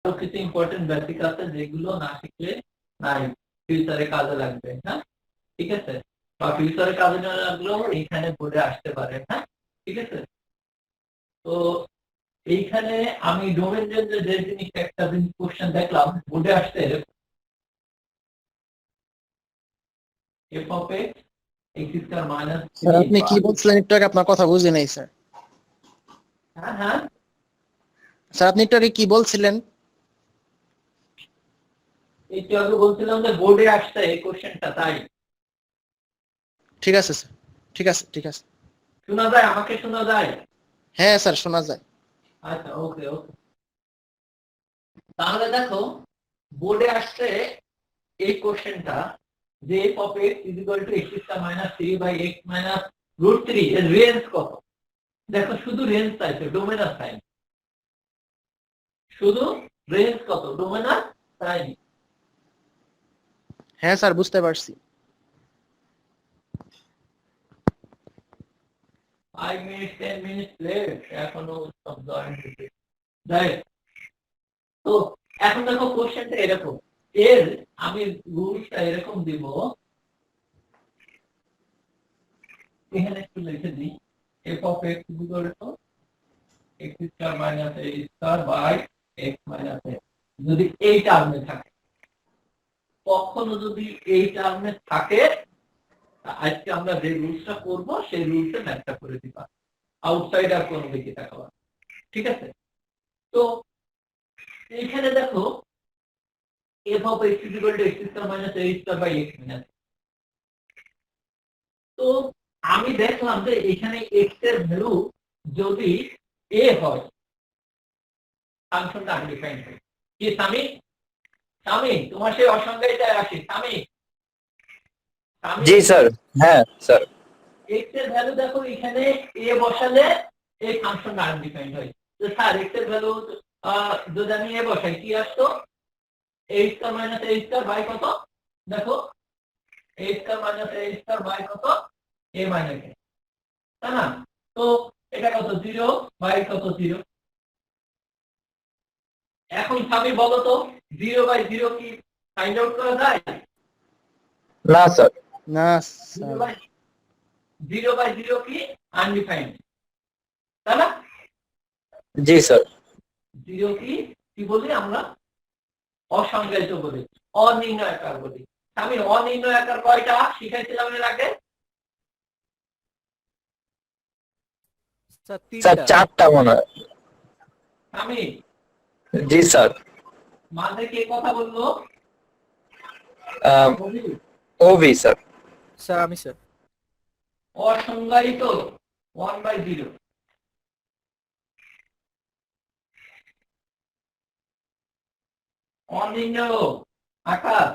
কিছু important basic আছে যেগুলো না শিখলে নাই ফিউচারে কাজে লাগবে। হ্যাঁ, ঠিক আছে, বা ফিউচারে কাজে না লাগলেও এইখানে বোর্ডে আসতে পারে। হ্যাঁ, ঠিক আছে। তো এইখানে আমি ডোমেন রেঞ্জের যে জিনিস একটা জিনিস কোশ্চেন দেখলাম বোর্ডে আসতে, F of x x square minus sir 3 আপনি কি বলছিলেন একটু আগে, আপনার কথা বুঝি নাই স্যার। হ্যাঁ হ্যাঁ, স্যার আপনি একটু আগে কি বলছিলেন? একটু আগে বলছিলাম যে বোর্ডে আসছে এই কোশ্চেনটা, তাই। ঠিক আছে স্যার, ঠিক আছে ঠিক আছে। শোনা যায়? আমাকে শোনা যায়? হ্যাঁ স্যার শোনা যায়। আচ্ছা, ওকে ওকে। তাহলে দেখো বোর্ডে আসছে এই কোশ্চেনটা যে f of x is equal to x square minus 3 by x minus root 3 এর রেঞ্জ কত? দেখো শুধু রেঞ্জ চাইছে, ডোমেন আর চাইনি। শুধু রেঞ্জ কত, ডোমেন আর চাইনি। হ্যাঁ স্যার বুঝতে পারছি। 5 মিনিট 10 মিনিট লেট, এখনো সব জয়েন হচ্ছে। রাইট। তো এখন দেখো কোশ্চেনটা এরকম, এর আমি রুলসটা এরকম দিব, এখানে একটু লিখে দিই, f of x is equal to x square minus a square by x minus a, যদি এই টার্মে থাকে, কখনো যদি এই টার্মে থাকে, আজকে আমরা যে রুলসটা করব সেই রুলসে ম্যাচটা করে দিবা, আউটসাইড আর কোন দিকে তাকাবা। ঠিক আছে। তো এইখানে দেখো f of x is equal to x square minus a square by x minus a, তো আমি দেখলাম যে এখানে x এর ভ্যালু যদি a হয় ফাংশনটা আনডিফাইন্ড হয়। কি সামি? সামি তোমার সেই অসংজ্ঞায়িতায় আসি। সামি, জি স্যার। হ্যাঁ স্যার। x এর ভ্যালু দেখো এখানে a বসালে এই ফাংশনটা আনডিফাইন্ড হয়। তো স্যার x এর ভ্যালু যদি আমি a বসাই কি আসতো? a square minus a square by কত? দেখো a square minus a square by কত? a মাইনাস a, তাই না? তো এটা কত? 0 বাই কত? 0। এখন সামি বলো তো 0 বাই 0 কি ফাইন্ড আউট করা যায়? না স্যার। না 0 স্যার। বাই 0 কি আনডিফাইন্ড, তাই না? জি স্যার। 0 কি কি বলি আমরা? অসংজ্ঞায়িত বলি, অনির্ণয়াকার বলি। আমি অনির্ণয়াকার কয়টা শিখাইছিলাম এর আগে? স্যার চারটা মনে হয়। আমি জি স্যার। মাঝে কে কথা বললো? ওবি স্যার। স্যার আমি স্যার। অসংজ্ঞায়িত 1/0, অনির্ণয় আকার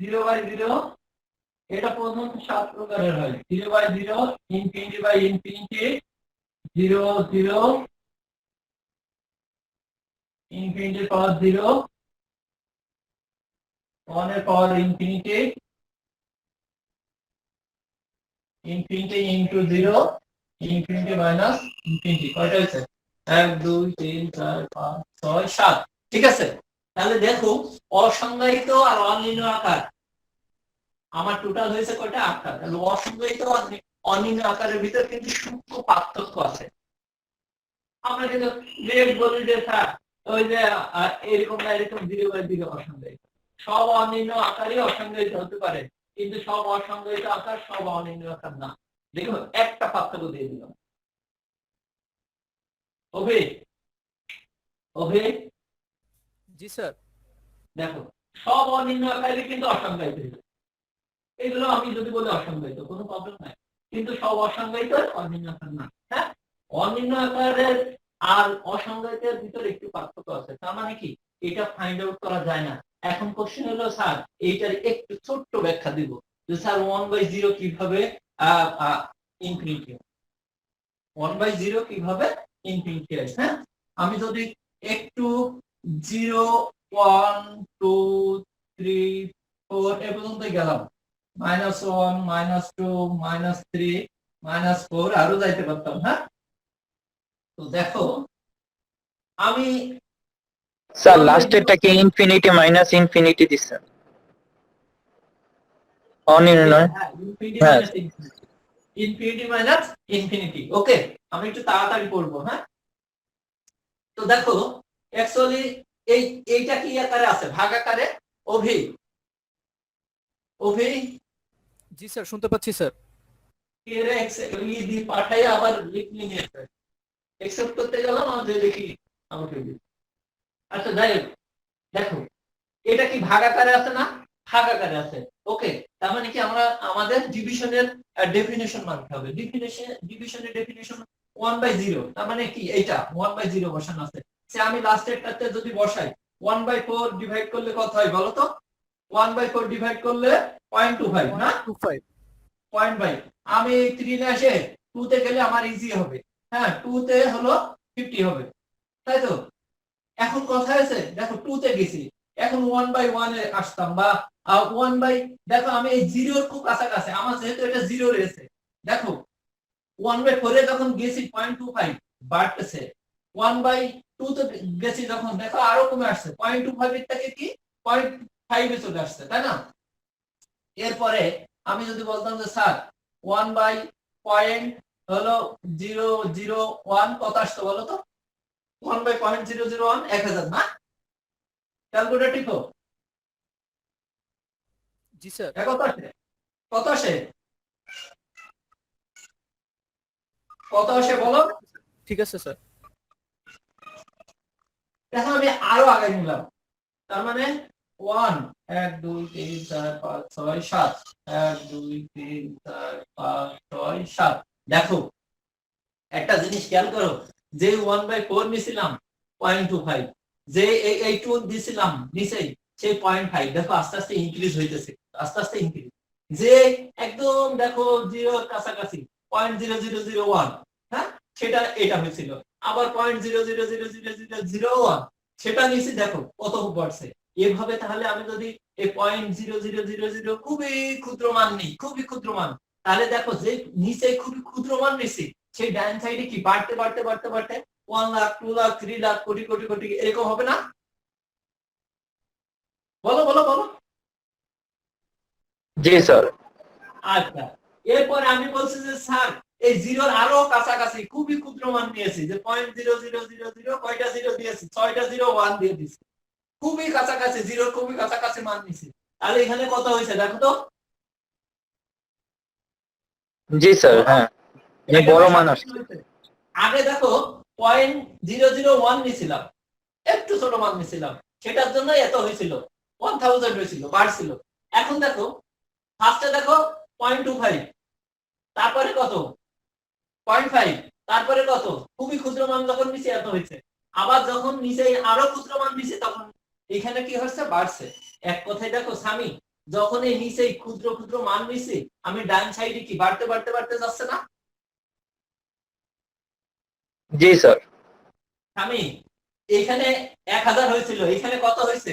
0/0, এটা প্রথম 7 প্রকারের হয়। 0/0, ইনফিনিটি বাই ইনফিনিটি, 0 0, ইনফিনিটির পাওয়ার 0, 1 এর power infinity, infinity into 0, infinity minus infinity. কয়টা হয়েছে? 1 2 3 4 5 6 7। ঠিক আছে। তাহলে দেখো অসংজ্ঞায়িত আর অনির্ণয় আকার আমার টোটাল হয়েছে কয়টা? 8টা। তাহলে অসংজ্ঞায়িত আর অনির্ণয় আকারের ভিতরে কিন্তু সূক্ষ্ম পার্থক্য আছে। আমরা কিন্তু ডিরেক্ট বলি যে স্যার ওই যে এরকম না এরকম 0/0 অসংজ্ঞায়িত। সব অনির্ণয় আকারই অসংজ্ঞায়িত হতে পারে, কিন্তু সব অসংজ্ঞায়িত আকার সব অনির্ণয় আকার না। দেখুন একটা পার্থক্য দিয়ে দিলাম। ওকে ওকে। জি স্যার। দেখো সব অনির্ণয় আকারই কিন্তু অসংজ্ঞায়িত, এগুলো আমি যদি বলি অসংজ্ঞায়িত কোনো প্রবলেম নাই, কিন্তু সব অসংজ্ঞায়িত অনির্ণয় আকার না। হ্যাঁ, অনির্ণয় আকারের আর অসংজ্ঞায়িতের ভিতরে একটু পার্থক্য আছে। তার মানে কি এটা ফাইন্ড আউট করা যায় না। এখন কোশ্চেন হলো স্যার এইটার একটু ছোট্ট ব্যাখ্যা দিব যে স্যার 1/0 কিভাবে ইনফিনিটি, 1/0 কিভাবে ইনফিনিটি হয়। হ্যাঁ, আমি যদি একটু 0 1 2 3 4 এ পর্যন্ত গেলাম, -1 -2 -3 -4 আরো যাইতে পারতাম। হ্যাঁ, দেখো আমি স্যার লাস্টেরটা কি ইনফিনিটি মাইনাস ইনফিনিটি দিচ্ছেন অনির্ণয় হ্যাঁ ইনফিনিটি হ্যাঁ মাইনাস ইনফিনিটি মাইনাস ইনফিনিটি। ওকে আমি একটু তাড়াতাড়ি পড়বো। হ্যাঁ তো দেখো অ্যাকচুয়ালি এইটা কি আকারে আছে, ভাগ আকারে। অভি অভি জি স্যার, শুনতে পাচ্ছি স্যার। এর দি পাঠাই আবার লিখলি নিয়ে একসেপ্ট করতে গেলাম আর যে দেখি আমাকে আচ্ছা যাই হোক, দেখো এটা কি ভাগ আকারে আছে না, ভাগ আকারে আছে। ওকে তার মানে কি আমরা আমাদের ডিভিশনের ডেফিনিশন মানতে হবে। ডিভিশনের ডেফিনিশন 1/0, তার মানে কি এইটা 1/0 বসানো আছে। সে আমি লাস্টেরটাতে যদি বসাই 1/4 ডিভাইড করলে কত হয় বলো তো? 1/4 ডিভাইড করলে 0.25 না 25। 0.5। আমি 3 তে আসে 2 তে গেলে আমার ইজি হবে। হ্যাঁ 2 তে হলো 50 হবে, তাই তো? এখন কথা আছে দেখো 2 তে গেছি, এখন 1/1 এ আসতাম বা 1 বাই, দেখো আমি এই জিরোর খুব কাছাকাছি, আমার যেহেতু এটা জিরো রয়েছে, দেখো 1/4 এ যখন গেছি 0.25 বাড়তেছে, 1/2 তে গেছি যখন দেখো আরো কমে আসছে, 0.25 এর থেকে কি 0.5 এ চলে আসছে, তাই না? এরপরে আমি যদি বলতাম যে স্যার 1/001 কত আসতো বলো তো? 1/001 1000 না? ক্যালকুলেটর ঠিক হোক। জি স্যার। কত আসে? কত আসে? কত আসে বলো? ঠিক আছে স্যার। দেখো আমি আরো আগে নিলাম, তার মানে 1 1 2 3 4 5 6 7 1 2 3 4 5 6 7। দেখো একটা জিনিস খেয়াল করো, যে 1/4 নিছিলাম 0.25, যে এই 2 দিছিলাম নিচেই সেই 0.5, দেখো আস্তে আস্তে ইনক্রিজ হইতেছে, আস্তে আস্তে ইনক্রিজ। যে একদম দেখো জিরোর কাছাকাছি 0.0001, হ্যাঁ সেটা এটা হয়েছিল। আবার 0.000001 সেটা নিচে দেখো কত বাড়ছে। এভাবে তাহলে আমি যদি এই 0.0000 খুবই ক্ষুদ্র মান নিই, খুবই ক্ষুদ্র মান, তাহলে দেখো যে নিচে খুবই ক্ষুদ্র মান নিছি, সেই ডান সাইডে কি বাড়তে বাড়তে বাড়তে বাড়তে 1 লাখ 2 লাখ 3 লাখ কোটি কোটি কোটি এরকম হবে না? বলো বলো বলো। জি স্যার আচ্ছা এরপরে আমি বলছি যে স্যার এই জিরোর আরো কাছাকাছি খুবই ক্ষুদ্র মান নিয়েছি, যে 0.0000 কয়টা জিরো দিয়েছি? 6টা জিরো 1 দিয়ে দিছি, খুবই কাছাকাছি, জিরোর খুবই কাছাকাছি মান নিছি। তাহলে এখানে কত হয়েছে দেখো তো? জি স্যার হ্যাঁ এই বড় মান আসছে। আগে দেখো 0.001 নিছিলাম, একটু ছোট মান নিছিলাম, সেটার জন্য এত হয়েছিল, 1000 হয়েছিল, বাড়ছিল। এখন দেখো ফার্স্টে দেখো 0.25, তারপরে কত 0.5, তারপরে কত, খুবই ক্ষুদ্র মান যখন নিচে এত হয়েছে, আবার যখন নিচে আরো ক্ষুদ্র মান নিচে তখন এখানে কি হচ্ছে? বাড়ছে। এক কথায় দেখো স্বামী, যখন এই নিচে ক্ষুদ্র ক্ষুদ্র মান নিচে, আমি ডান সাইডে কি বাড়তে বাড়তে বাড়তে যাচ্ছে না? জি স্যার স্বামী এখানে 1000 হয়েছিল, এখানে কত হয়েছে?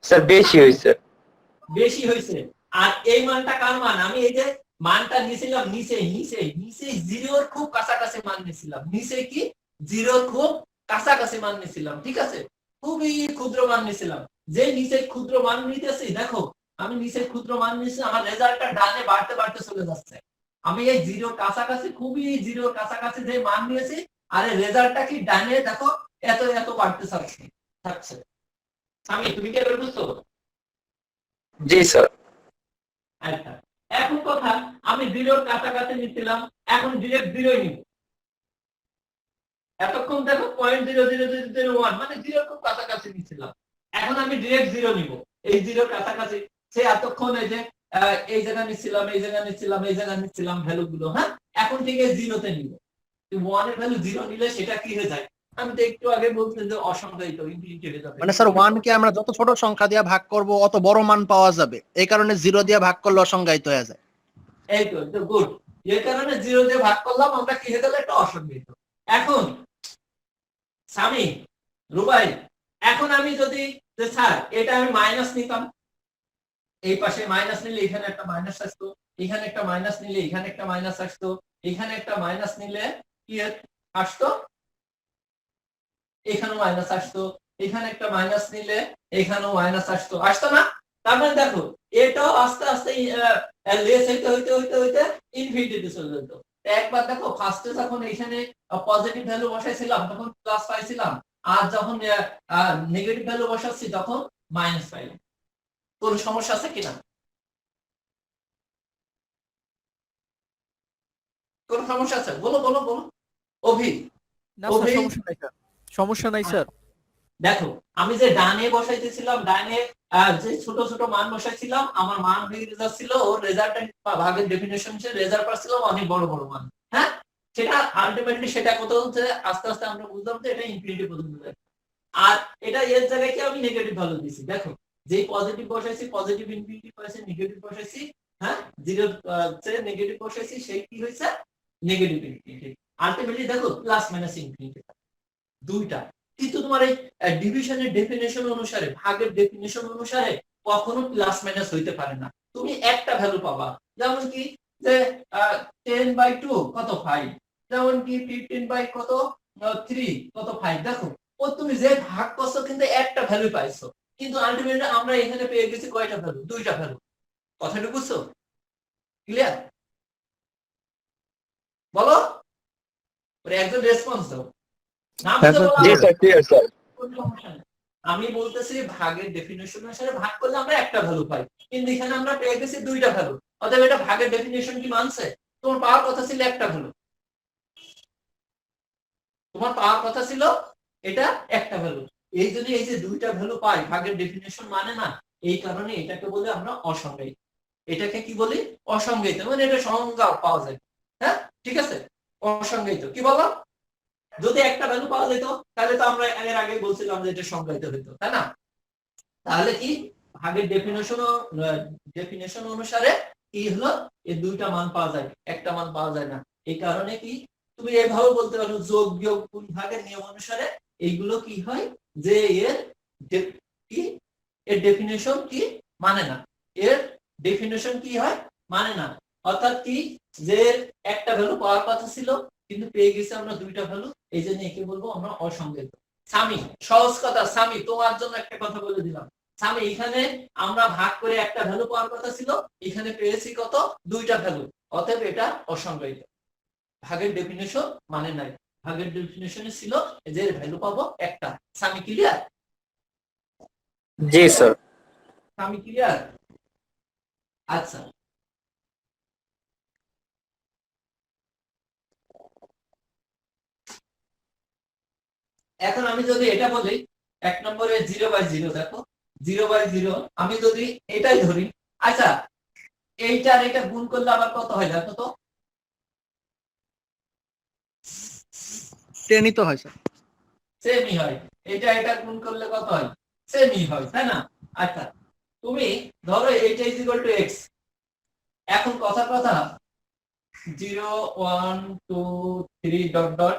স্যার বেশি হয়েছে। বেশি হয়েছে। আর এই মানটা কার মান? আমি এই যে মানটা নিয়েছিলাম নিচে নিচে নিচে জিরোর খুব কাছাকাছি মান নিয়েছিলাম, নিচে কি জিরোর খুব কাছাকাছি মান নিয়েছিলাম, ঠিক আছে? খুবই ক্ষুদ্র মান নিয়েছিলাম। যে নিচে ক্ষুদ্র মান নিতেছি, দেখো আমি নিচে ক্ষুদ্র মান নিয়েছি, আমার রেজাল্টটা ডানে বাড়তে বাড়তে চলে যাচ্ছে। আমি এই জিরোর কাছাকাছি, খুবই জিরোর কাছাকাছি যে মান নিয়েছি, আর এই রেজাল্টটা কি ডানে দেখো এত এত বাড়তে থাকছে। আমি তুমি কি এবার বুঝছো? জি স্যার আচ্ছা এখন কথা, আমি জিরোর কাছাকাছি নিচ্ছিলাম, এখন ডিরেক্ট জিরোই নিব। এতক্ষণ দেখো 0.00001 মানে জিরোর খুব কাছাকাছি নিচ্ছিলাম, এখন আমি ডিরেক্ট জিরো নিব। এই জিরোর কাছাকাছি সে এতক্ষণ এই যে এই জায়গা নিচ্ছিলাম, এই জায়গা নিচ্ছিলাম, এই জায়গা নিচ্ছিলাম ভ্যালু গুলো, হ্যাঁ এখন থেকে জিরোতে নিব। 1 এর ভ্যালু জিরো নিলে সেটা কি হয়ে যায়? আমি তো একটু আগে বলছিলাম যে অসংখ্যায়িত, ইনফিনিটি হয়ে যাবে। মানে স্যার 1 কে আমরা যত ছোট সংখ্যা দিয়ে ভাগ করব অত বড় মান পাওয়া যাবে, এই কারণে 0 দিয়ে ভাগ করলে অসংজ্ঞায়িত হয়ে যায়। এই তো গুড, এই কারণে জিরো দিয়ে ভাগ করলাম, আমরা কি হয়ে গেল? একটা অসংজ্ঞায়িত। এখন স্বামী রুবাই, এখন আমি যদি যে স্যার এটা আমি মাইনাস নিতাম, এই পাশে মাইনাস নিলে এখানে একটা মাইনাস আসতো, এখানে একটা মাইনাস নিলে এখানে একটা মাইনাস আসতো, এখানে একটা মাইনাস নিলে কি আসতো, এখানেও মাইনাস আসতো, এখানে একটা মাইনাস নিলে এখানেও মাইনাস আসতো, আসতো না? তার মানে দেখো এটাও আস্তে আস্তে লেস হইতে হইতে হইতে হইতে ইনফিনিটিতে চলে যেত। একবার দেখো ফার্স্টে যখন এখানে পজিটিভ ভ্যালু বসাইছিলাম তখন প্লাস পাইছিলাম, আর যখন নেগেটিভ ভ্যালু বসাচ্ছি তখন মাইনাস পাইলাম। কোন সমস্যা আছে কিনা? কোন সমস্যা আছে? বলো বলো বলো। অভি, না স্যার, সমস্যা নাই স্যার, সমস্যা নাই স্যার। দেখো আমি যে ডানে বসাইতেছিলাম, ডানে যে ছোট ছোট মান বসাইছিলাম, আমার মান হয়ে যাচ্ছিল ওর রেজাল্ট ভাগের ডেফিনিশন হিসেবে রেজাল্ট পাচ্ছিলাম অনেক বড় বড় মান। হ্যাঁ, সেটা আলটিমেটলি সেটা কত হচ্ছে আস্তে আস্তে আমরা বুঝলাম যে এটা ইনফিনিটি পর্যন্ত যায়। আর এটা এর জায়গায় কি আমি নেগেটিভ ভ্যালু দিছি, দেখো যে পজিটিভ বসাইছি পজিটিভ ইনফিনিটি পাইছি, নেগেটিভ বসাইছি হ্যাঁ জিরো চেয়ে নেগেটিভ বসাইছি, সেই কি হয়েছে নেগেটিভ ইনফিনিটি। আলটিমেটলি দেখো প্লাস মাইনাস ইনফিনিটি দুইটা, কিন্তু তোমার এই ডিভিশনের ডেফিনিশন অনুসারে, ভাগের ডেফিনিশন অনুসারে কখনো প্লাস মাইনাস হইতে পারে না। তুমি একটা ভ্যালু পাবা, যেমন কি যে 10/2 কত 5, যেমন কি 15 কত 3 কত 5। দেখো ও তুমি যে ভাগ করছো কিন্তু একটা ভ্যালু পাইছো, কিন্তু আলটিমেটলি আমরা এখানে পেয়ে গেছি কয়টা ভ্যালু? দুইটা ভ্যালু। কথাটা বুঝছো? ক্লিয়ার? বলো, একজন রেসপন্স দাও। না বুঝতে জি বলো স্যার, ক্লিয়ার স্যার। কোনো সমস্যা নেই। আমি বলতেছি ভাগের ডেফিনিশন অনুসারে ভাগ করলে আমরা একটা ভ্যালু পাই, কিন্তু এখানে আমরা পেয়ে গেছি দুইটা ভ্যালু। অতএব এটা ভাগের ডেফিনিশন কি মানছে? তোমার পাওয়ার কথা ছিল একটা ভ্যালু, তোমার পাওয়ার কথা ছিল এটা একটা ভ্যালু। এই জন্য এই যে দুইটা ভ্যালু পাই ভাগের ডেফিনিশন মানে না, এই কারণে এটাকে বলে আমরা অসংজ্ঞায়িত। এটাকে কি বলি? অসংজ্ঞায়িত, মানে এটা সংজ্ঞা পাওয়া যায়। হ্যাঁ ঠিক আছে, অসংজ্ঞায়িত। কি বললাম? যদি একটা ভ্যালু পাওয়া যেত তাহলে তো আমরা এর আগে বলছিলাম যে এটা সংজ্ঞায়িত হইতো, তাই না? তাহলে কি ভাগের ডেফিনিশন অনুসারে কি হলো, এই দুইটা মান পাওয়া যায়, একটা মান পাওয়া যায় না। এই কারণে কি তুমি এভাবে বলতে পারো যোগ বিয়োগ গুণ ভাগের নিয়ম অনুসারে এইগুলো কি হয় যে এর কি এর ডেফিনিশন কি মানে না, এর ডেফিনিশন কি হয় মানে না। অর্থাৎ কি যে একটা ভ্যালু পাওয়ার কথা ছিল কিন্তু পেয়ে গেছি আমরা দুইটা ভ্যালু, এই জন্য একে বলবো আমরা অসংজ্ঞায়িত। স্বামী, সহজ কথা স্বামী, তোমার জন্য একটা কথা বলে দিলাম। স্বামী এখানে আমরা ভাগ করে একটা ভ্যালু পাওয়ার কথা ছিল, এখানে পেয়েছি কত? দুইটা ভ্যালু। অতএব এটা অসংজ্ঞায়িত, ভাগের ডেফিনিশন মানে নাই। ভাগের ডেফিনিশনে ছিল যে ভ্যালু পাবো একটা। স্বামী ক্লিয়ার? জি স্যার। স্বামী ক্লিয়ার? আচ্ছা, এখন আমি যদি এটা বলি এক নম্বরে 0/0, দেখো 0/0 আমি যদি এটাই ধরি, আচ্ছা এইটার এটা গুণ করলে আবার কত হয় দেখো তো? 10ই তো হয় স্যার। সেমই হয়। এটা এটা গুণ করলে কত হয়? সেমই হয়, তাই না? আচ্ছা তুমি ধরো এইটা = x, এখন কথা 0 1 2 3 ডট ডট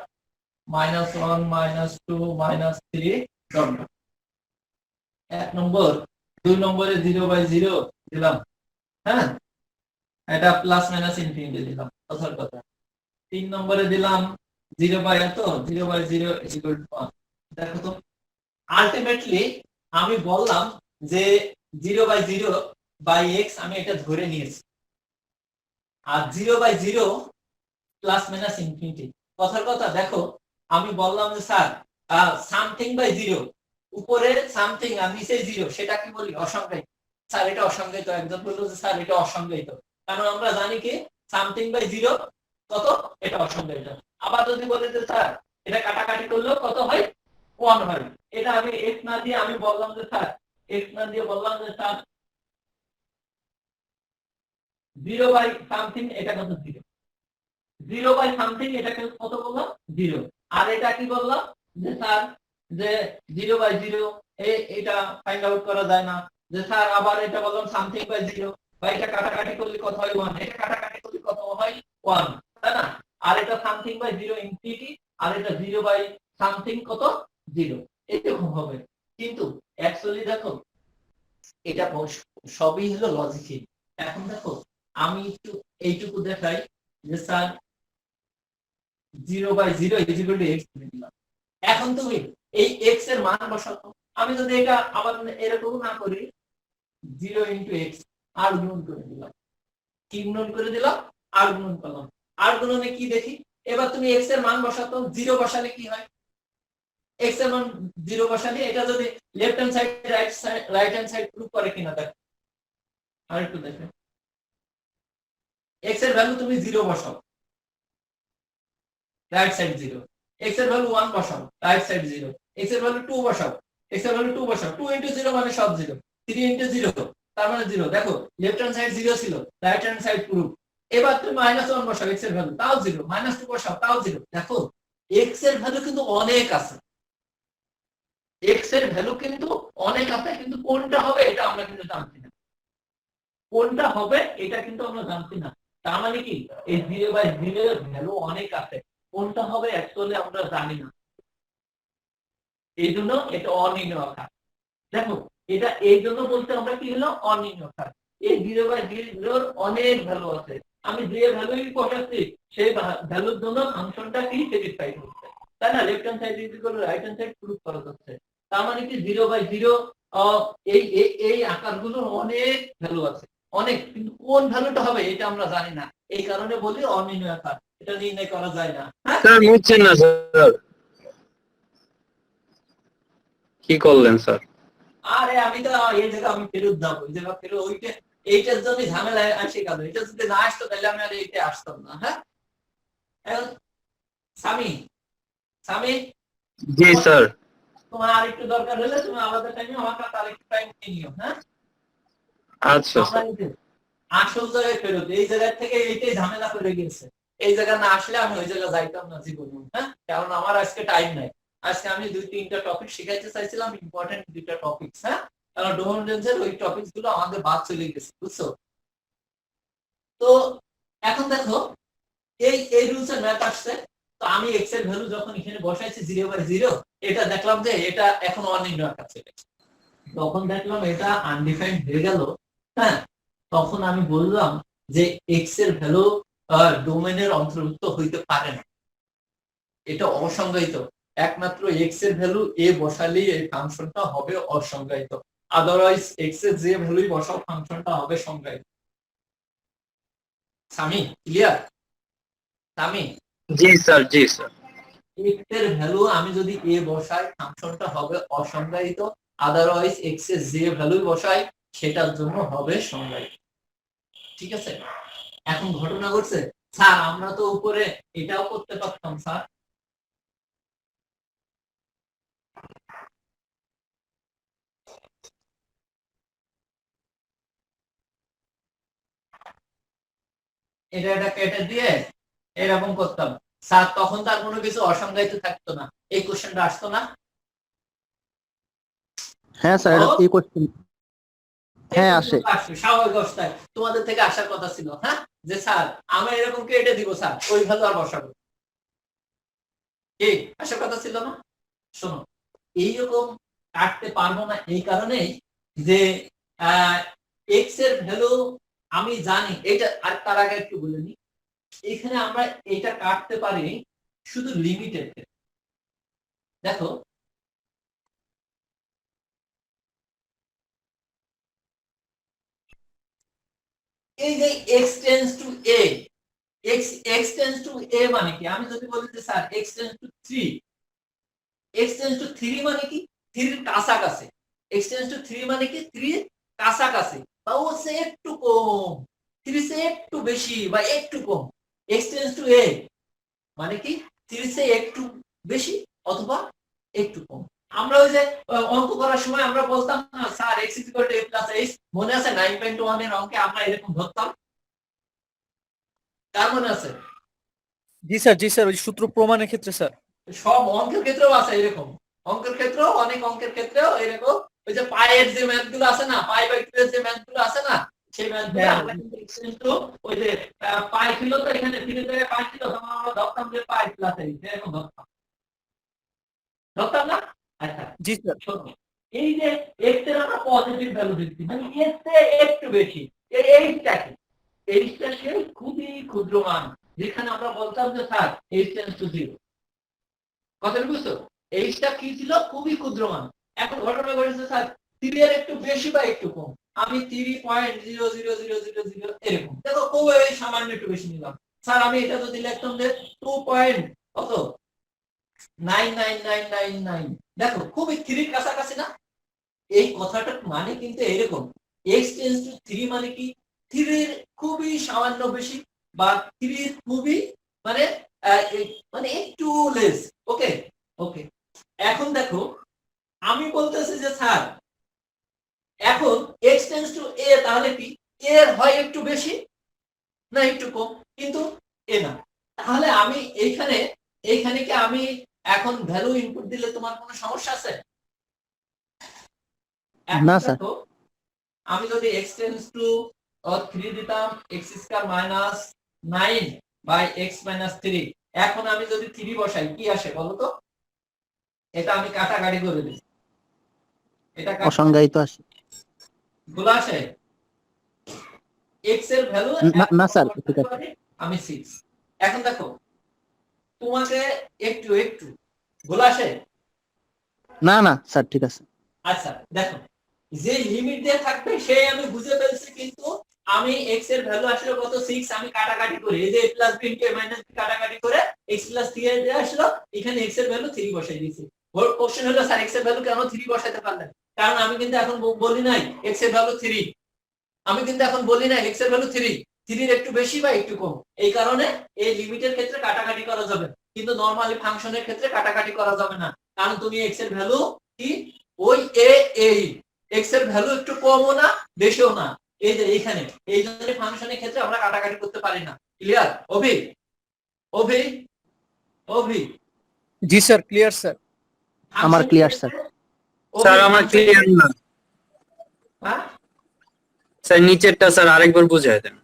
-1 -2 -3 ডট ডট। এক নম্বর, দুই নম্বরে 0/0 দিলাম, হ্যাঁ এটা প্লাস মাইনাস ইনফিনিটি দিলাম কথার কথা। তিন নম্বরে দিলাম 0/0 1। দেখো তো আলটিমেটলি আমি বললাম যে 0/0/x আমি এটা ধরে নিয়েছি, আর 0/0 প্লাস মাইনাস ইনফিনিটি। কথার কথা দেখো আমি বললাম যে স্যার সামথিং বাই 0, উপরে সামথিং আর নিচে 0, সেটা কি বলি? অসংজ্ঞায়িত। স্যার এটা অসংজ্ঞায়িত। একজন বলল যে স্যার এটা অসংজ্ঞায়িত, কারণ আমরা জানি কি সামথিং বাই 0 কত, এটা অসংজ্ঞায়িত। আবার যদি বলে যে স্যার এটা কাটাকাটি করলেও কত হয়? 1 হয়। এটা আমি x না দিয়ে আমি বললাম যে স্যার x না দিয়ে বললাম যে স্যার 0/সামথিং এটা কত? 0। 0/সামথিং এটাকে কত বললাম? 0। আর এটা কি বললাম যে স্যার যে 0/0 এটা ফাইন্ড আউট করা যায় না, যে স্যার আবার এটা বললাম সামথিং বাই 0, বা এটা কাটাকাটি করলে কত হয়? 1। এটা কাটাকাটি করলে কত হয়? 1, তাই না? আর এটা সামথিং বাই 0 ইনফিনিটি, আর এটা 0/সামথিং কত? 0, এরকম হবে। কিন্তু অ্যাকচুয়ালি দেখো এটা সবই হলো লজিক। এখন দেখো আমি একটু এইটুকু দেখাই যে স্যার 0/0 = x ধরে নিলাম। এখন তুমি এই x এর মান বসাতো। আমি যদি এটা আবার এরকম না করি 0 * x আর গুণন করে দিলাম। কি গুণন করে দিলাম? আর গুণন করলাম। আর গুণনে কি দেখি? এবার তুমি x এর মান বসাতো, 0 বসালে কি হয়? x এর মান 0 বসালে এটা যদি left hand side right hand side proof করে কিনা দেখো। আরেকটু দেখেন। x এর ভ্যালু তুমি 0 বসাও, রাইট সাইড 0। x এর ভ্যালু 1 বসাও, রাইট সাইড 0। x এর ভ্যালু 2 বসাও, x এর ভ্যালু 2 বসাও। 2 * 0 মানে সব 0। 3 * 0 তার মানে 0। দেখো লেফট হ্যান্ড সাইড 0 ছিল, রাইট হ্যান্ড সাইড প্রুফ। এবার তুমি -1 বসাও, x এর ভ্যালু তাও 0, -2 বসাও তাও 0। দেখো x এর ভ্যালু কিন্তু অনেক আছে, x এর ভ্যালু কিন্তু অনেক আছে, কিন্তু কোনটা হবে এটা আমরা কিন্তু জানছি না। কোনটা হবে এটা কিন্তু আমরা জানছি না। তার মানে কি এই 0/0 এর ভ্যালু অনেক আছে, কোনটা হবে অ্যাকচুয়ালি আমরা জানি না। এই জন্য এটা অনির্ণয় আকার। দেখো এটা এই জন্য বলতে আমরা কি হলো অনির্ণয় আকার। এই 0/0 এর অনেক ভ্যালু আছে, আমি যে ভ্যালুই বসাচ্ছি সেই ভ্যালুর জন্য ফাংশনটা কি স্যাটিসফাই করছে, তাই না? Left hand side equal right hand side proof করা যাচ্ছে। তার মানে কি 0/0 এই এই আকারগুলোর অনেক ভ্যালু আছে, অনেক, কিন্তু কোন ভ্যালুটা হবে এটা আমরা জানি না। এই কারণে বলি অনির্ণয় আকার, এটা নির্ণয় করা যায় না। হ্যাঁ স্যার বুঝছেন না স্যার, কি করলেন স্যার? আরে আমি তো এই জায়গা আমি ফেরত যাবো, এই জায়গা ফেরত ওইটা, এইটার জন্য ঝামেলায় আসে গেল। এটা যদি না আসতো তাহলে আমি আর এইটা আসতাম না। হ্যাঁ এখন স্বামী, স্বামী জি স্যার। তোমার আর একটু দরকার হলে তুমি আলাদা টাইমে আমার কাছে আরেকটু টাইম নিও। হ্যাঁ আচ্ছা আমরা স্যার। এই যে আসল জায়গায় ফেরত, এই জায়গা থেকে এইটাই ঝামেলা করে গেছে। এই জায়গা না আসলে আমি ওই জায়গা যাইতাম না জীবনে। হ্যাঁ কারণ আমার আজকে টাইম নাই। আজকে আমি 2-3টা টপিক শিখাইতে চাইছিলাম, ইম্পর্টেন্ট 2টা টপিকস। হ্যাঁ কারণ ডোমেনসের ওই টপিকস গুলো আমাদের বাদ চলে গেছে, বুঝছো? তো এখন দেখো এই রুলস এর ম্যাথ আসছে। তো আমি x এর ভ্যালু যখন এখানে বসাইছি 0/0, এটা দেখলাম যে এটা এখন অনির্ণয় আকার চলে গেছে। তখন দেখলাম এটা আনডিফাইন্ড হয়ে গেল। হ্যাঁ তখন আমি বললাম যে x এর ভ্যালু ডোমেনের অন্তর্ভুক্ত হইতে পারে না, এটা অসংজ্ঞায়িত। একমাত্র x এর ভ্যালু a বসালেই এই ফাংশনটা হবে অসংজ্ঞায়িত, আদারওয়াইজ x এর যে ভ্যালুই বসাও ফাংশনটা হবে সংজ্ঞায়িত। সামি ক্লিয়ার? সামি জি স্যার, জি স্যার। x এর ভ্যালু আমি যদি a বসাই ফাংশনটা হবে অসংজ্ঞায়িত, আদারওয়াইজ x এর যে ভ্যালু বসাই সেটার জন্য হবে সংজ্ঞায়িত। ঠিক আছে? এখন ঘটনা ঘটছে স্যার, আমরা তো উপরে এটাও করতে পারতাম স্যার। এটা কেটে দিয়ে এরকম করতাম স্যার, তখন তার কোনো কিছু অসংজ্ঞায়িত থাকতো না, এই কোশ্চেনটা আসতো না। হ্যাঁ স্যার, এই কোশ্চেন হ্যাঁ আসে। স্বাভাবিক অবস্থায় তোমাদের থেকে আসার কথা ছিল। হ্যাঁ যে স্যার আমি এরকম কেটে দিব স্যার, ওই ভ্যালু আর বসাবো, কি আসার কথা ছিল না? শোনো এইরকম কাটতে পারবো না এই কারণেই যে x এর ভ্যালু আমি জানি এটা। আর তার আগে একটু বলে নি, এখানে আমরা এটা কাটতে পারি শুধু লিমিটেড। দেখো এই যে x tends to a, x tends to a মানে কি? আমি যদি বলি যে sir x tends two 3, x tends two 3 মানে কি 3 এর কাছাকাছি। x টেন্ডস টু 3 মানে কি 3 এর কাছাকাছি, তাও হচ্ছে একটু কম, 3 সে একটু বেশি বা একটু কম। x টেন্ডস টু a মানে কি 3 সে একটু বেশি অথবা একটু কম। আমরা ওই যে অঙ্ক করার সময় আমরা বলতাম না স্যার x = a + h, মনে আছে 9.1 এর অঙ্কে আমরা এরকম ধরতাম? কার মনে আছে? জি স্যার, জি স্যার, ওই সূত্র প্রমাণের ক্ষেত্রে স্যার। সব অঙ্কের ক্ষেত্রেও আছে এরকম, অঙ্কের ক্ষেত্রেও অনেক অঙ্কের ক্ষেত্রেও এরকম। ওই যে পায়ের যে ম্যাথ গুলো আছে না, π/2 এর যে ম্যাথ গুলো আছে না, সেই ম্যাথ গুলো আমরা কিন্তু কিন্তু ওই যে পাই ছিল তো এখানে 3 এর জায়গায় পাই ছিল, তখন আমরা ধরতাম যে পাই + h এরকম ধরতাম না? আচ্ছা জি স্যার। শোনো, এই যে x এর আমরা পজিটিভ ভ্যালু দিচ্ছি, মানে এর চেয়ে একটু বেশি, এইটা কি এইচটা সে খুবই ক্ষুদ্র মান, যেখানে আমরা বলতাম যে স্যার এইচ টেন্ডস টু 0। কথাটা বুঝছো? এইচটা কি ছিল? খুবই ক্ষুদ্র মান। এখন ঘটনা ঘটেছে স্যার 3 এর একটু বেশি বা একটু কম, আমি 3.00000 এরকম, দেখো খুবই সামান্য একটু বেশি নিলাম। স্যার আমি এটা যদি লিখতাম যে 2.999999, দেখো খুবই 3 কাছাকাছি না? এই কথাটার মানে কিন্তু এরকম, x টেন্ডস টু 3 মানে কি 3 এর খুবই সামান্য বেশি বা 3 এর খুবই মানে মানে একটু লেস। ওকে ওকে, এখন দেখো আমি বলতেছি যে স্যার এখন x টেন্ডস টু a, তাহলে কি এর হয় একটু বেশি না একটু কম? কিন্তু এ না। তাহলে আমি এইখানে কি আমি এখন ভ্যালু ইনপুট দিলে তোমার কোনো সমস্যা আছে? না স্যার। দেখো আমি যদি x টেন্ডস টু 3 দিতাম, x square minus 9 by x minus 3, এখন আমি যদি 3 বসাই কি আসে বলো তো? এটা আমি কাটাকাটি করে দিই, এটা অসংজ্ঞায়িত আসে। গুলো আসে x এর ভ্যালু না স্যার, ঠিক আছে। আমি 6। এখন দেখো তোমাকে একটু একটু গুলো আসে। না না স্যার, ঠিক আছে। আচ্ছা দেখো, যে লিমিট দিয়ে থাকবে সেই আমি বুঝে ফেলছি, কিন্তু আমি x এর ভ্যালু আসলে কত 6, আমি কাটাকাটি করে এই যে a plus b into a minus b কাটাকাটি করে x প্লাস 3 দিয়ে আসলো, এখানে x এর ভ্যালু 3 বসাই দিয়েছি। ওর কোশ্চেন হলো স্যার x এর ভ্যালু কেন 3 বসাতে পারলেন? কারণ আমি কিন্তু এখন বলি নাই x এর ভ্যালু 3, আমি কিন্তু এখন বলি নাই x এর ভ্যালু 3, 3 এর একটু বেশি বা একটু কম। এই কারণে এই লিমিটের ক্ষেত্রে কাটাকাটি করা যাবে, কিন্তু নরমালি ফাংশনের ক্ষেত্রে কাটাকাটি করা যাবে না, কারণ তুমি x এর ভ্যালু কি ওই এই x এর ভ্যালু একটু কমও না বেশিও না, এই যে এইখানে এই জন্য ফাংশনের ক্ষেত্রে আমরা কাটাকাটি করতে পারি না। ক্লিয়ার? অভি অভি অভি জি স্যার, ক্লিয়ার স্যার। আমার ক্লিয়ার স্যার। স্যার আমার ক্লিয়ার না হ্যাঁ স্যার, নিচেরটা স্যার আরেকবার বুঝায় দেন।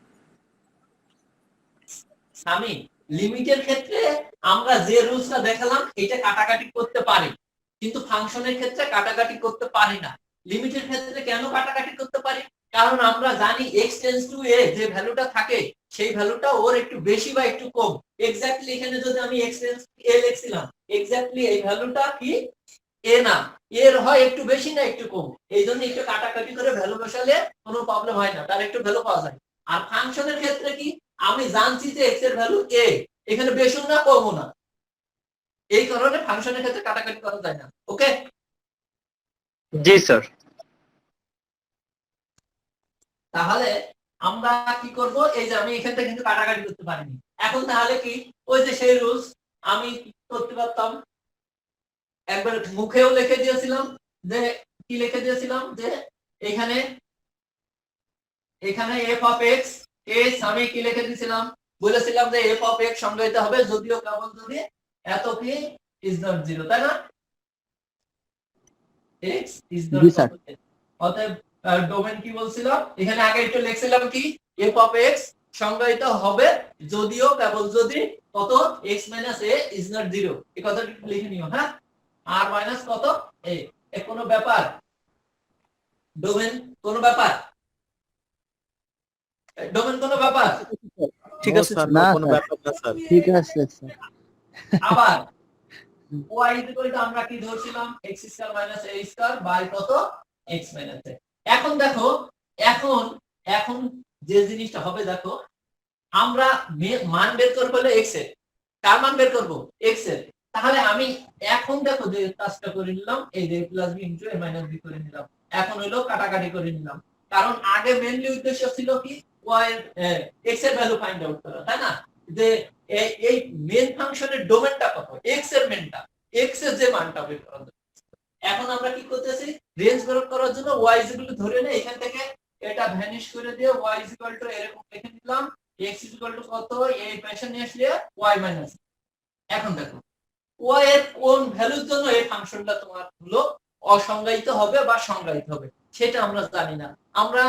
আমি লিমিটের ক্ষেত্রে আমরা যে রুলসটা দেখালাম এটা কাটাকাটি করতে পারি, কিন্তু ফাংশনের ক্ষেত্রে কাটাকাটি করতে পারি না। লিমিটের ক্ষেত্রে কেন কাটাকাটি করতে পারি? কারণ আমরা জানি x টেন্ডস টু a যে ভ্যালুটা থাকে সেই ভ্যালুটা ওর একটু বেশি বা একটু কম। এক্স্যাক্টলি এখানে যদি আমি x টেন্ডস টু a লিখছিলাম, এক্স্যাক্টলি এই ভ্যালুটা কি a না, এর হয় একটু বেশি না একটু কম, এইজন্য একটু কাটাকাটি করে ভ্যালু বসালে কোনো প্রবলেম হয় না, তার একটু ভ্যালু পাওয়া যায়। আর ফাংশনের ক্ষেত্রে কি আমি জানছি যে x এর ভ্যালু a, এখানে বেশিও না কমও না, এই কারণে ফাংশনের ক্ষেত্রে কাটাকাটি করা যায় না। ওকে জি স্যার। তাহলে আমরা কি করব, এই যে আমি এখান থেকে কিন্তু কাটাকাটি করতে পারিনি, এখন তাহলে কি ওই যে সেই রুলস আমি করতে পারতাম, একবার মুখেও লিখে দিয়েছিলাম যে কি লিখে দিয়েছিলাম যে এখানে f অফ x এস আমি কি লিখে দিয়েছিলাম, বলেছিলাম যে f অফ x সংজ্ঞায়িত হবে যদিও কেবল যদি এত কি ইজ নট 0, তাই না? x ইজ নট, অতএব ডোমেন কি বলছিল এখানে আগে একটু লিখছিলাম কি f অফ x সংজ্ঞায়িত হবে যদিও কেবল যদি কত x minus a is not 0, এই কথাটা একটু লিখে নিও। হ্যাঁ, r মাইনাস কত a, এ কোনো ব্যাপার? ডোমেন কোনো ব্যাপার? ডোমেন কোনো ব্যাপার? ঠিক আছে স্যার, স্যার। না কোনো স্যার, ব্যাপার না স্যার। ঠিক আছে স্যার। আবার y ইকুয়াল টু আমরা কি ধরছিলাম x square minus a square by কত x মাইনাস a। এখন দেখো এখন যে জিনিসটা হবে দেখো, আমরা মান বের করব হলো x এর, কার মান বের করব x এর। তাহলে আমি এখন দেখো যে কাজটা করে নিলাম, এই যে plus b into a minus b করে নিলাম, এখন হলো কাটাকাটি করে নিলাম, কারণ আগে মেইনলি উদ্দেশ্য ছিল কি y এর x এর ভ্যালু ফাইন্ড আউট করা, তাই না? যে এই মেইন ফাংশনের ডোমেনটা কত, x এর মেইনটা, x এর যে মানটা বের করা যাবে। এখন আমরা কি করতেছি, রেঞ্জ বের করার জন্য y ইকুয়াল ধরে নে, এখান থেকে এটা ভ্যানিশ করে দিয়ে y ইকুয়াল টু এরকম লিখে নিলাম, x ইকুয়াল টু কত এই পাশে নিয়ে আসলে y মাইনাস। এখন দেখো y এর কোন ভ্যালুর জন্য এই ফাংশনটা তোমার হলো অসংজ্ঞায়িত হবে বা সংজ্ঞায়িত হবে সেটা আমরা জানি না। আমরা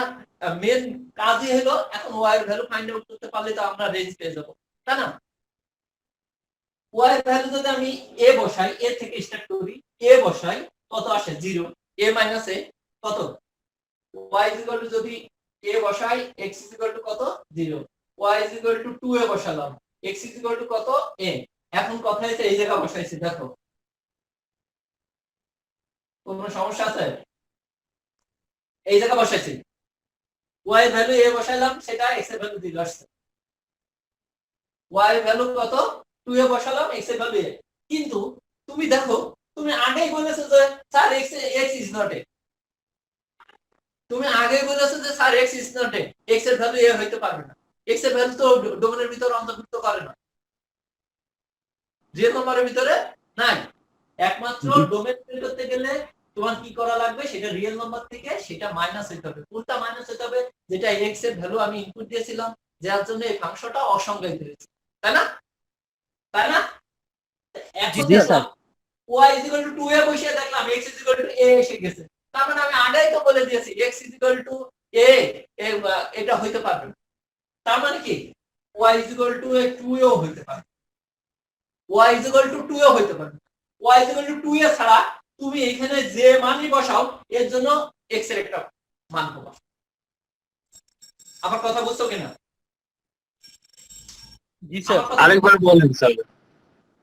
মেন কাজই হলো এখন y এর ভ্যালু ফাইন্ড আউট করতে পারলে তো আমরা রেঞ্জ পেয়ে যাব, তাই না? y এর ভ্যালু যদি আমি a বসাই, a থেকে স্টার্ট করি, a বসাই কত আসে 0, a মাইনাস a কত, y ইকুয়াল টু যদি এ বসাই x ইজ ইকুয়াল টু কত 0, y ইজ ইকুয়াল টু 2 এ বসালাম, x ইজ ইকুয়াল টু কত a। এখন কথা হচ্ছে এই জায়গা বসাইছি, দেখো কোনো সমস্যা আছে? এই জায়গা বসাইছি, y এর ভ্যালু a বসাইলাম, সেটা x এর ভ্যালু 0 আসছে। y এর ভ্যালু কত 2 এ বসালাম, x এর ভ্যালু a। কিন্তু তুমি দেখো, তুমি আগেই বলেছো যে sir x is not a, তুমি আগেই বলেছো যে sir x is not a, x এর ভ্যালু a হইতে পারবে না। x এর ভ্যালু তো ডোমেনের ভিতরে অন্তর্ভুক্ত করে না, রিয়েল নাম্বারের ভিতরে নাই। একমাত্র ডোমেন বের করতে গেলে তোমার কি করা লাগবে, সেটা রিয়েল নাম্বার থেকে সেটা মাইনাস হতে হবে। কোনটা মাইনাস হতে হবে? যেটা x এর ভ্যালু আমি ইনপুট দিয়েছিলাম, যার জন্য এই ফাংশনটা অসংজ্ঞায়িত হয়েছে, তাই না? তাই না? এখন জি sir. y is equal to 2 এ বসিয়ে দেখলাম x is equal to a এসে গেছে। তার মানে আমি আগেই তো বলে দিয়েছি x is equal to a, এটা হইতে পারবে না। তার মানে কি y is equal to 2 এও হইতে পারে, y is equal to 2 এও হইতে পারে। y is equal to 2 এ ছাড়া তুমি এখানে যে মানই বসাও এর জন্য x এর একটা মান পাবা। আমার কথা বুঝছো কিনা? জি স্যার। আমার কথা- আরেকবার বলেন স্যার।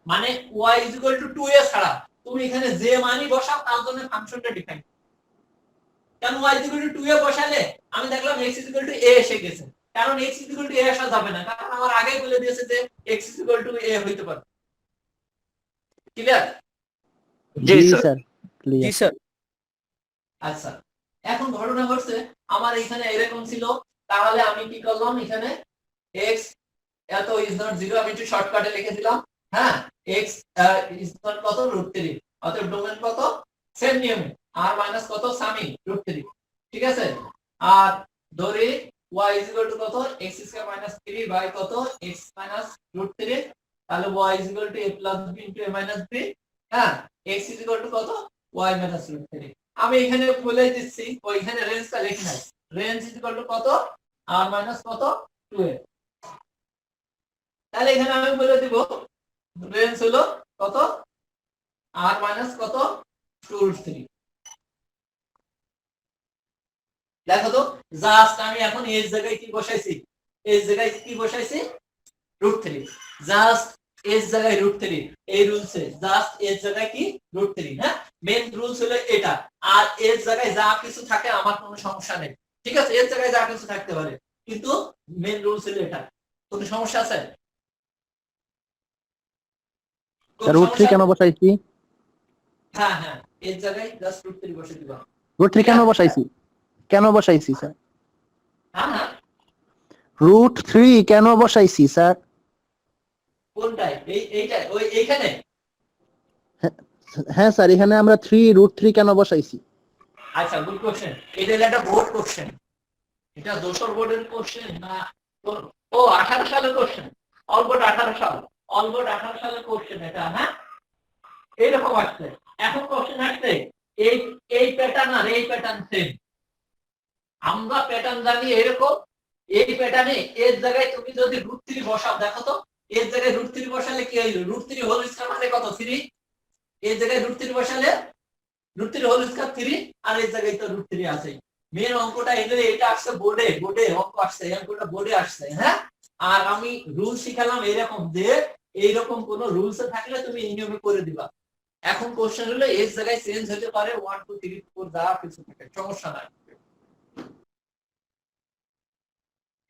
মানে y is equal to 2 এ ছাড়া তুমি এখানে যে মানই বসাও তার জন্য ফাংশনটা ডিফাইন। কারণ y is equal to 2 এ বসালে আমি দেখলাম x is equal to a এসে গেছে, কারণ x is equal to a আসা যাবে না, কারণ আমার আগেই বলে দিয়েছে যে x is equal to a হইতে পারে। ক্লিয়ার? জি স্যার। জি স্যার। আচ্ছা, এখন ঘটনা ঘটছে আমার এখানে এরকম ছিল, তাহলে আমি কি করলাম, এখানে x এত ইজ নট 0 আমি একটু শর্টকাটে লিখে দিলাম। হ্যাঁ, x ইজ নট কত √3, অতএব ডোমেন কত সেম নিয়মে r মাইনাস কত সামি √3, ঠিক আছে। আর ধরি y ইজ ইকুয়াল টু কত x স্কয়ার মাইনাস 3 বাই কত x মাইনাস √3, তাহলে y is equal to a plus b into a minus b। হ্যাঁ, x ইজ ইকুয়াল টু কত y মাইনাস √3। আমি এখানে বলে দিচ্ছি, ওইখানে রেঞ্জটা লিখে নাই, রেঞ্জ ইজ ইকুয়াল টু কত r মাইনাস কত 2a। তাহলে এখানে আমি বলে দিব রেঞ্জ হলো কত r মাইনাস কত 2√3। দেখো তো, জাস্ট আমি এখন এর জায়গায় কি বসাইছি, এর জায়গায় কি বসাইছি √3, জাস্ট এর জায়গায় √3, এই রুলসে জাস্ট এর জায়গায় কি √3। হ্যাঁ, মেইন রুলস হলো এটা। আর এর জায়গায় যা কিছু থাকে আমার কোনো সমস্যা নেই, ঠিক আছে, এর জায়গায় যা কিছু থাকতে পারে, কিন্তু মেইন রুলস হলো এটা। কোনো সমস্যা আছে? √3 কেন বসাইছি? হ্যাঁ হ্যাঁ, এর জায়গায় জাস্ট √3 বসে দিবা। √3 কেন বসাইছি? কেন বসাইছি স্যার? হ্যাঁ হ্যাঁ, √3 কেন বসাইছি স্যার? কোনটাই এইটা ওই এইখানে? হ্যাঁ স্যার, এখানে আমরা √3 কেন বসাইছি? আচ্ছা, গুড কোশ্চেন। এটা হলো একটা বোর্ড কোশ্চেন। এটা দোসর বোর্ডের কোশ্চেন না? ও 18 সালের কোশ্চেন, অল বোর্ড 18 সাল, অল বোর্ড 18 সালের কোশ্চেন এটা। হ্যাঁ, এইরকম আসছে। এখন কোশ্চেন আসছে এই এই প্যাটার্ন আর এই প্যাটার্ন সেম। আমরা প্যাটার্ন জানি এরকম, এই প্যাটার্নে এর জায়গায় তুমি যদি √3 বসাও, দেখো তো এর জায়গায় √3 বসালে কি হইলো, √3 হোল স্কয়ার মানে কত 3, এর জায়গায় √3 বসালে √3 হোল স্কয়ার 3, আর এর জায়গায় তো √3 আছে। মেন অঙ্কটা এলে এটা আসছে বোর্ডে, বোর্ডে অঙ্ক আসছে, এই অঙ্কটা বোর্ডে আসছে। হ্যাঁ, আর আমি রুল শিখালাম এরকম যে এইরকম কোন রুলস থাকলে তুমি এই নিয়মে করে দিবা। এখন কোশ্চেন হলো এর জায়গায় চেঞ্জ হতে পারে 1 2 3 4 যা কিছু থাকে, সমস্যা নাই।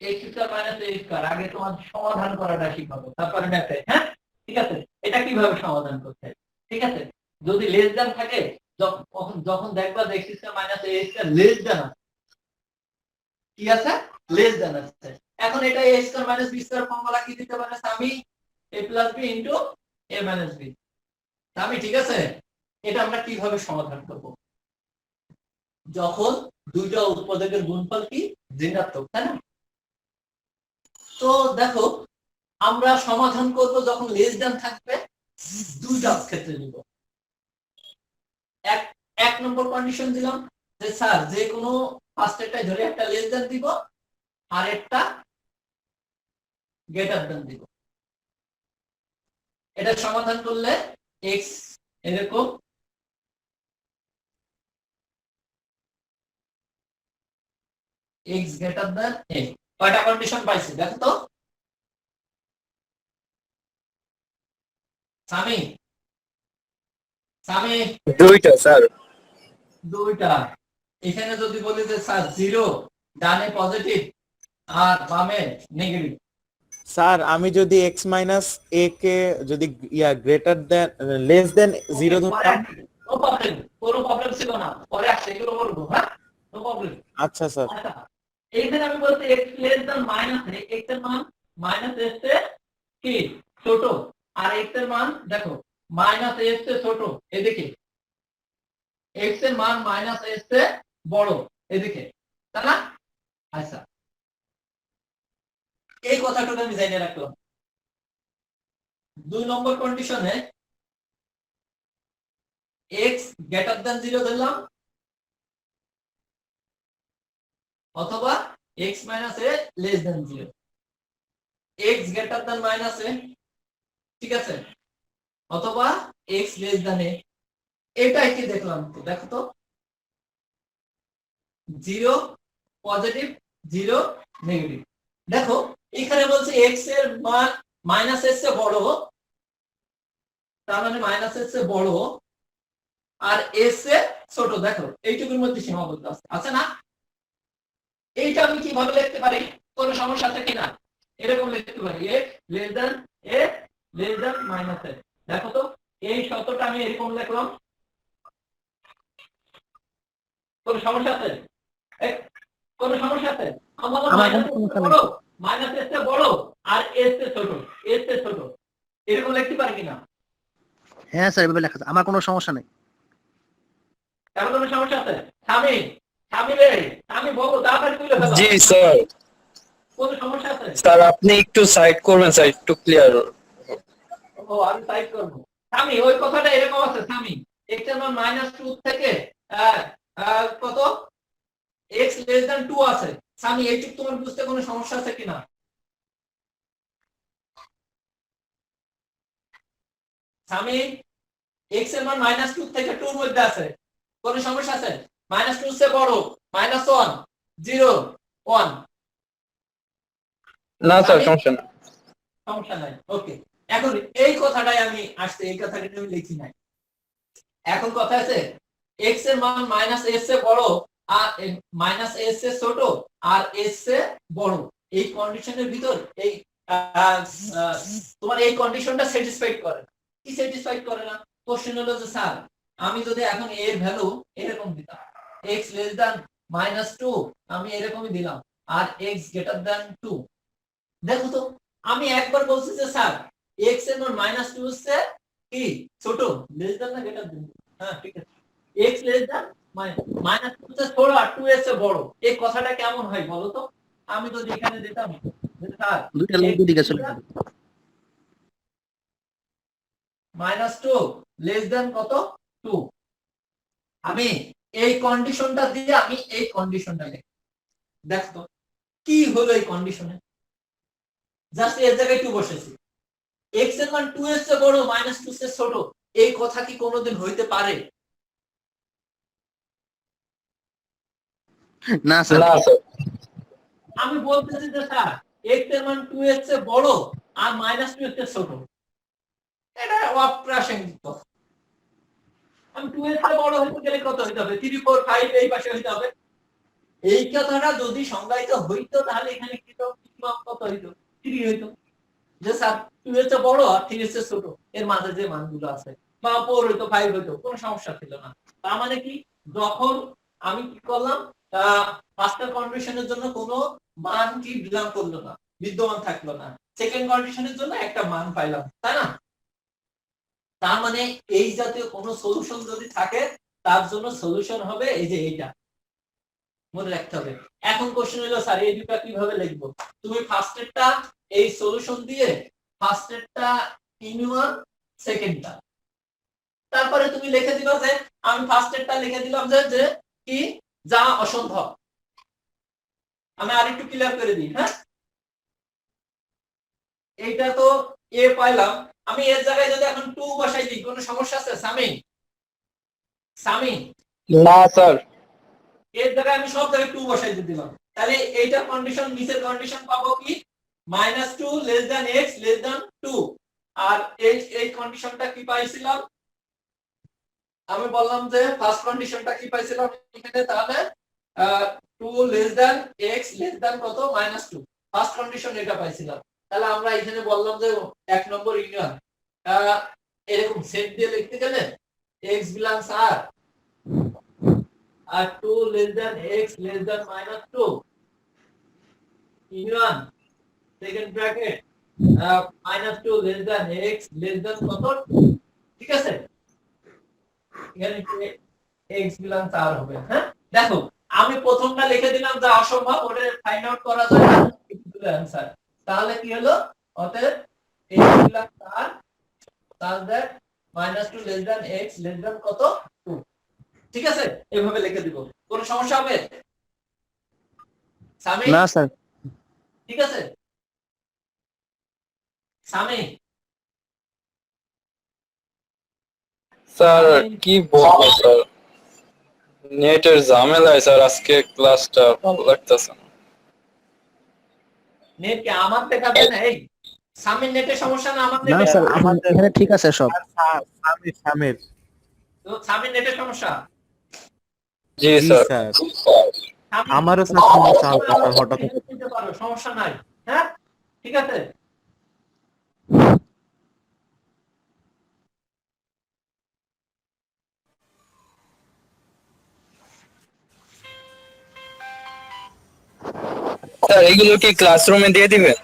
এই স্কয়ার মাইনাস এই স্কয়ার আগে তোমার সমাধান করাটা শিখাবো, তারপরে ম্যাথে। হ্যাঁ, ঠিক আছে, এটা কিভাবে সমাধান করতে হয়, ঠিক আছে। যদি লেস দ্যান থাকে, যখন যখন দেখবা যে x square minus a square less than আছে, কি আছে লেস দ্যান আছে, এখন এটা a square minus b square formula কি দিতে পারে আমি a plus b into a minus b। আমি ঠিক আছে, এটা আমরা কিভাবে সমাধান করব, যখন দুইটা উৎপাদকের গুণফল কি ঋণাত্মক, তাই না? তো দেখো, আমরা সমাধান করব যখন লেস দ্যান থাকবে, দুইটা ক্ষেত্রে নিব। এক নম্বর কন্ডিশন দিলাম যে স্যার যে কোনো ফার্স্ট একটা ধরে একটা লেস দ্যান দিব আর একটা গ্রেটার দ্যান দিব। এটা সমাধান করলে x এরকম, এক্স গ্রেটার দ্যান এ। কয়টা কন্ডিশন পাইছি দেখো তো সামি, সামি দুইটা স্যার। দুইটা। এখানে যদি বলি যে স্যার জিরো, ডানে পজিটিভ আর বামে নেগেটিভ। স্যার আমি যদি এক্স মাইনাস এ কে যদি greater than less than zero ধরতাম। নো প্রবলেম, কোনো প্রবলেম ছিল না, পরে আসছে এগুলো বলবো। হ্যাঁ, নো প্রবলেম। আচ্ছা স্যার। আচ্ছা, এইখানে আমি বলছি x লেস দ্যান মাইনাস এ, x এর মান মাইনাস এর চেয়ে কি ছোট, আর x এর মান দেখো মাইনাস এর চেয়ে ছোট এদিকে, x এর মান মাইনাস এর চেয়ে বড় এদিকে, তাই না? আচ্ছা, এই কথাটুকু আমি জানিয়ে রাখলাম। 2 নম্বর কন্ডিশনে x গ্রেটার দ্যান 0 ধরলাম অথবা x minus a less than 0, x greater than minus a, ঠিক আছে, অথবা x লেস দ্যান এ। এটাই কি দেখলাম তো, দেখো তো 0 পজিটিভ 0 নেগেটিভ। দেখো এখানে বলছে x এর মান মাইনাস এর চেয়ে বড়, তার মানে মাইনাস এর চেয়ে বড় আর s এর ছোট। দেখো এইটুকুর মধ্যে সীমাবদ্ধ আছে না? এইটা আমি কিভাবে লিখতে পারি, কোনো সমস্যা আছে কিনা? এরকম লিখতে পারি x less than a less than minus a। দেখো তো এই শর্তটা আমি এরকম লিখলাম, কোনো সমস্যা আছে? কোনো সমস্যা আছে? আমার কোনো সমস্যা নেই। মাইনাস এর চেয়ে বড় আর এর চেয়ে ছোট, এর চেয়ে ছোট, এরকম লিখতে পারি কিনা? হ্যাঁ স্যার, এভাবে লেখা আছে, আমার কোনো সমস্যা নেই। কারণ কোনো সমস্যা আছে? স্বামী, স্বামী রে, আমি বলবো তাড়াতাড়ি তুলে ফেলো। জি স্যার। কোনো সমস্যা আছে? স্যার আপনি একটু সাইড করবেন স্যার, একটু ক্লিয়ার। ও আমি টাইপ করব। স্বামী ওই কথাটা এরকম আছে স্বামী, x এর মান -2 থেকে কত x লেস দ্যান 2 আছে। স্বামী এইটুকু তোমার বুঝতে কোনো সমস্যা আছে কিনা? স্বামী x এর মান -2 থেকে 2 এর মধ্যে আছে, কোনো সমস্যা আছে? -2 সে বড়, -1 0 1। না স্যার সমস্যা না। সমস্যা নাই, ওকে। এখন এই কথাটাই আমি আসছে, এই কথাটা আমি লিখি নাই। এখন কথা আছে x এর মান মাইনাস এর চেয়ে বড় আর মাইনাস এর চেয়ে ছোট আর এর চেয়ে বড়, এই কন্ডিশনের ভিতর এই তোমার এই কন্ডিশনটা স্যাটিসফাইড করে না। কি স্যাটিসফাইড করে না? কোশ্চেন হলো যে স্যার আমি যদি এখন এর ভ্যালু এরকম দিতাম x লেস দ্যান -2, আমি এরকমই দিলাম, আর x গ্রেটার দ্যান 2। দেখো তো আমি একবার বলছি যে স্যার x এর মান -2 হচ্ছে কি ছোট, লেস দ্যান না গ্রেটার দ্যান? হ্যাঁ ঠিক আছে, x লেস দ্যান -2 হচ্ছে ছোট আর 2 এর চেয়ে বড়। এই কথাটা কেমন হয় বলো তো? আমি যদি এখানে দিতাম যে স্যার দুইটা লোক দিকে চলে যাবে। -2 লেস দ্যান কত 2, আমি এই কন্ডিশনটা দিয়ে আমি এই কন্ডিশনটা লিখি। দেখো তো কি হলো এই কন্ডিশনে, জাস্ট এর জায়গায় 2 বসেছি। x এর মান 2 এর চেয়ে বড়, -2 এর ছোট, এই কথা কি কোনোদিন হইতে পারে? না স্যার। না স্যার। আমি বলতেছি যে স্যার x এর মান 2 এর চেয়ে বড় আর -2 এর চেয়ে ছোট, এটা অপ্রাসঙ্গিক কথা। আমি 2 এর চেয়ে বড় হইতে গেলে কত হইতে হবে? 3 4 5 এই পাশে হইতে হবে। এই কথাটা যদি সংজ্ঞায়িত হইতো তাহলে এখানে কি কত হইতো? 3 হইতো। যে স্যার 2 এর চেয়ে বড় আর 3 এর চেয়ে ছোট, এর মাঝে যে মানগুলো আছে, বা 4 হইতো 5 হইতো, কোনো সমস্যা ছিল না। তার মানে কি, যখন আমি কি করলাম ফার্স্ট কন্ডিশনের জন্য কোনো মান কি বিলং করলো না, বিদ্যমান থাকলো না, সেকেন্ড কন্ডিশনের জন্য একটা মান পাইলাম, তাই না? তার মানে এই জাতীয় কোনো সলিউশন যদি থাকে তার জন্য সলিউশন হবে এই যে এইটা, মনে রাখতে হবে। এখন কোশ্চেন হলো স্যার এই দুটো কিভাবে লিখবো? তুমি ফার্স্টেরটা এই সলিউশন দিয়ে ফার্স্টেরটা ইনওয়ান, সেকেন্ডটা, তারপরে তুমি লিখে দিবা যে আমি ফার্স্টেরটা লিখে দিলাম যে কি যা অসম্ভব। আমি আরেকটু ক্লিয়ার করে দিই, হ্যাঁ এইটা তো এ পাইলাম, আমি এর জায়গায় যদি এখন 2 বসাই দিই কোনো সমস্যা আছে সামি? সামি না স্যার। এর জায়গায় আমি সব জায়গায় 2 বসাই দিলাম, তাহলে এইটা কন্ডিশন, নিচের কন্ডিশন পাবো কি -2 less than x less than 2। আর এই কন্ডিশনটা কি পাইছিলাম, আমি বললাম যে ফার্স্ট কন্ডিশনটা কি পাইছিলাম এখানে, তাহলে 2 less than x less than কত -2, ফার্স্ট কন্ডিশন এটা পাইছিলাম। তাহলে আমরা এখানে বললাম যে এক নম্বর ইউনিয়ন এরকম সেট দিয়ে লিখতে গেলে x বিলংস r আর 2 less than x less than -2 union second bracket -2 less than x less than কত 2। ঠিক আছে, এখানে x বিলংস r হবে। হ্যাঁ, দেখো আমি প্রথমটা লিখে দিলাম যা অসম্ভব ওটা ফাইন্ড আউট করা যায় না, অ্যানসার। তাহলে কি হলো, অতএব x belongs r such that -2 less than x less than কত 2। ঠিক আছে, এভাবে লিখে দিব, কোনো সমস্যা হবে সামি? না স্যার। ঠিক আছে সামি? স্যার কি বলবো স্যার, নেটের ঝামেলায় স্যার আজকে ক্লাসটা ভালো লাগতেছে না। নেট কি আমার দেখাবে না? এই সামির নেটের সমস্যা না আমার না নেটে? স্যার, এখানে ঠিক আছে সব। সামির তো সামির নেটের সমস্যা? জি জি স্যার। স্যার, সামি, আমারও স্যার সমস্যা হালকা স্যার, হঠাৎ নিতে পারো, সমস্যা নাই। হ্যাঁ, ঠিক আছে। স্যার এগুলো কি ক্লাসরুমে দিয়ে দিবেন?